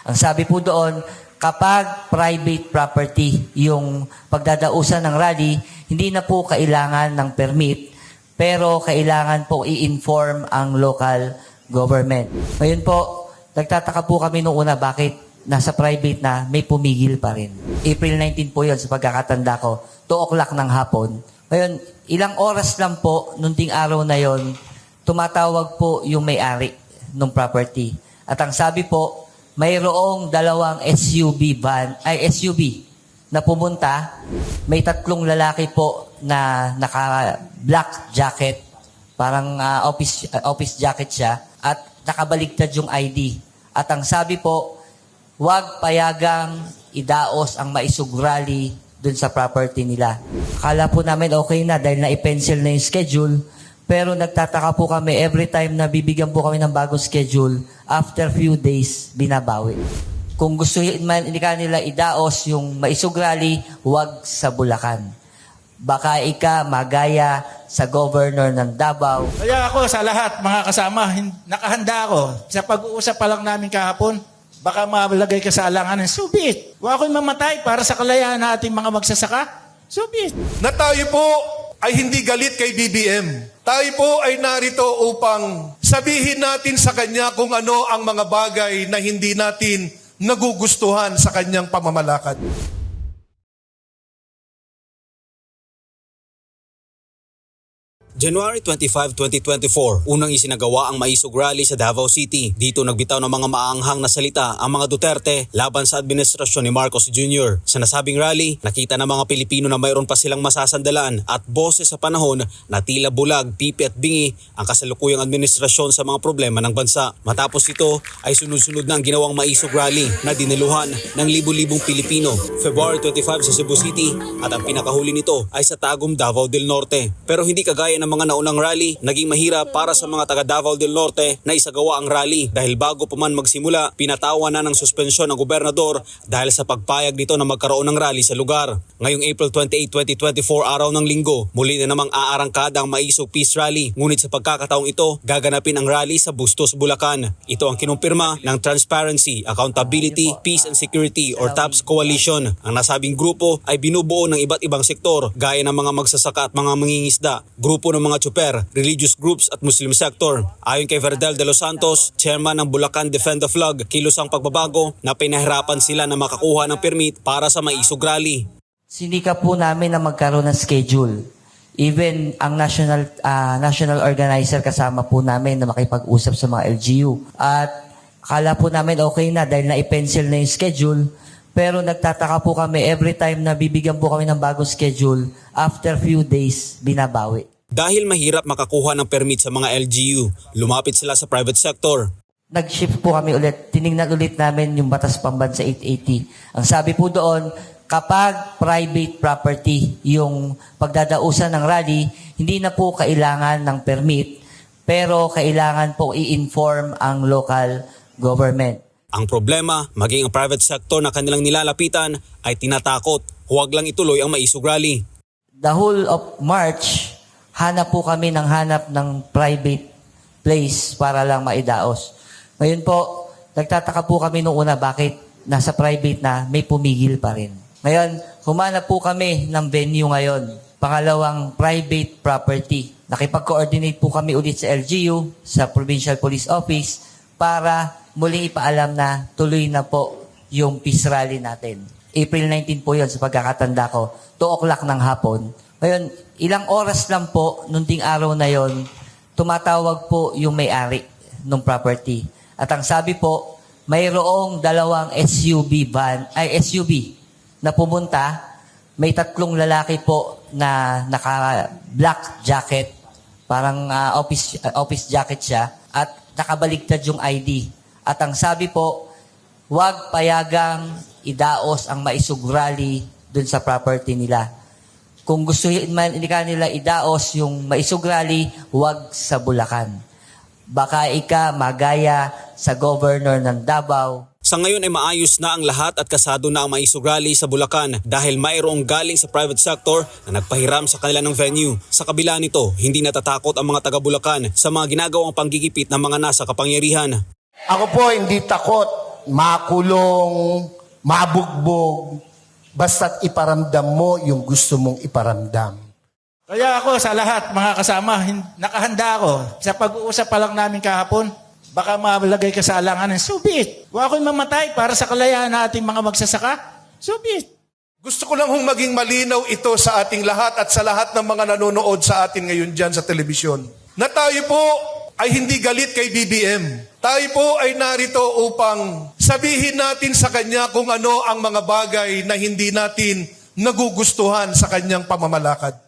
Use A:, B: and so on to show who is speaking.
A: Ang sabi po doon, kapag private property yung pagdadausan ng rally, hindi na po kailangan ng permit, pero kailangan po i-inform ang local government. Ngayon po, nagtataka po kami noong una bakit nasa private na may pumigil pa rin. April 19 po yun sa pagkakatanda ko, 2 o'clock ng hapon. Ngayon, ilang oras lang po, nung ding araw na yon, tumatawag po yung may-ari ng property. At ang sabi po, mayroong 2 SUV na pumunta. May 3 lalaki po na naka-black jacket, parang office jacket siya, at nakabaligtad yung ID. At ang sabi po, huwag payagang idaos ang maisugrali dun sa property nila. Akala po namin okay na dahil na-pencil na yung schedule, pero nagtataka po kami every time na bibigyan po kami ng bagong schedule, after few days, binabawi. Kung gusto man nila idaos yung maisugrali, huwag sa Bulacan. Baka magaya sa governor ng Davao.
B: Kaya ako sa lahat, mga kasama, nakahanda ako. Sa pag-uusap pa lang namin kahapon, baka malagay ka sa alanganan. Subit! Huwag ako'y mamatay para sa kalayaan ng ating mga magsasaka. Subit!
C: Na tayo po ay hindi galit kay BBM. Tayo po ay narito upang sabihin natin sa kanya kung ano ang mga bagay na hindi natin nagugustuhan sa kanyang pamamalakad.
D: January 25, 2024, unang isinagawa ang maisog rally sa Davao City. Dito nagbitaw ng mga maanghang na salita ang mga Duterte laban sa administrasyon ni Marcos Jr. Sa nasabing rally, nakita ng mga Pilipino na mayroon pa silang masasandalan at boses sa panahon na tila bulag, pipi at bingi ang kasalukuyang administrasyon sa mga problema ng bansa. Matapos ito ay sunod-sunod na ang ginawang maisog rally na diniluhan ng libu-libong Pilipino. February 25 sa Cebu City at ang pinakahuli nito ay sa Tagum, Davao del Norte. Pero hindi kagaya ng mga naunang rally, naging mahirap para sa mga taga Davao del Norte na isagawa ang rally dahil bago pa man magsimula, pinatawan na ng suspensyon ng gobernador dahil sa pagpayag nito na magkaroon ng rally sa lugar. Ngayong April 28, 2024, araw ng linggo, muli na namang aarangkada ang Maisog Peace Rally. Ngunit sa pagkakataong ito, gaganapin ang rally sa Bustos, Bulacan. Ito ang kinumpirma ng Transparency, Accountability, Peace and Security or TAPS Coalition. Ang nasabing grupo ay binubuo ng iba't ibang sektor gaya ng mga magsasaka at mga mangingisda, grupo ng mga tsuper, religious groups at Muslim sector. Ayon kay Verdel de los Santos, chairman ng Bulacan Defend the Flag, kilos ang pagbabago na pinahirapan sila na makakuha ng permit para sa maisog rally.
A: Sinika po namin na magkaroon ng schedule. Even ang national organizer kasama po namin na makipag-usap sa mga LGU. At akala po namin okay na dahil na-pencil na yung schedule, pero nagtataka po kami every time na bibigyan po kami ng bagong schedule, after few days, binabawi.
D: Dahil mahirap makakuha ng permit sa mga LGU, lumapit sila sa private sector.
A: Nag-shift po kami ulit. Tiningnan ulit namin yung Batas Pambansa 880. Ang sabi po doon, kapag private property yung pagdadausan ng rally, hindi na po kailangan ng permit, pero kailangan po i-inform ang local government.
D: Ang problema, maging ang private sector na kanilang nilalapitan ay tinatakot. Huwag lang ituloy ang maisog rally.
A: The whole of March, hanap po kami ng private place para lang maidaos. Ngayon po, nagtataka po kami noong una bakit nasa private na may pumigil pa rin. Ngayon, humanap po kami ng venue ngayon. Pangalawang private property. Nakipag-coordinate po kami ulit sa LGU, sa Provincial Police Office, para muling ipaalam na tuloy na po yung peace rally natin. April 19 po yun sa pagkakatanda ko, 2 o'clock ng hapon. Ngayon, ilang oras lang po, nung ding araw na yon, tumatawag po yung may-ari ng property. At ang sabi po, mayroong 2 SUV na pumunta. May 3 lalaki po na naka-black jacket, parang office jacket siya, at nakabaligtad yung ID. At ang sabi po, huwag payagang idaos ang maisugrali dun sa property nila. Kung gusto man nila idaos yung maisugrali, huwag sa Bulacan. Baka magaya sa governor ng Davao.
D: Sa ngayon ay maayos na ang lahat at kasado na ang maisog rally sa Bulacan dahil mayroong galing sa private sector na nagpahiram sa kanila ng venue. Sa kabila nito, hindi natatakot ang mga taga-Bulacan sa mga ginagawang panggigipit ng mga nasa kapangyarihan.
E: Ako po hindi takot makulong, mabugbog, basta't iparamdam mo yung gusto mong iparamdam.
B: Kaya ako sa lahat, mga kasama, nakahanda ako. Sa pag-uusap pa lang namin kahapon, baka malagay ka sa alanganin, subit. Kung ako'y mamatay para sa kalayaan ng ating mga magsasaka, subit.
C: Gusto ko lang hong maging malinaw ito sa ating lahat at sa lahat ng mga nanonood sa atin ngayon dyan sa telebisyon. Na tayo po ay hindi galit kay BBM. Tayo po ay narito upang sabihin natin sa Kanya kung ano ang mga bagay na hindi natin nagugustuhan sa Kanyang pamamalakad.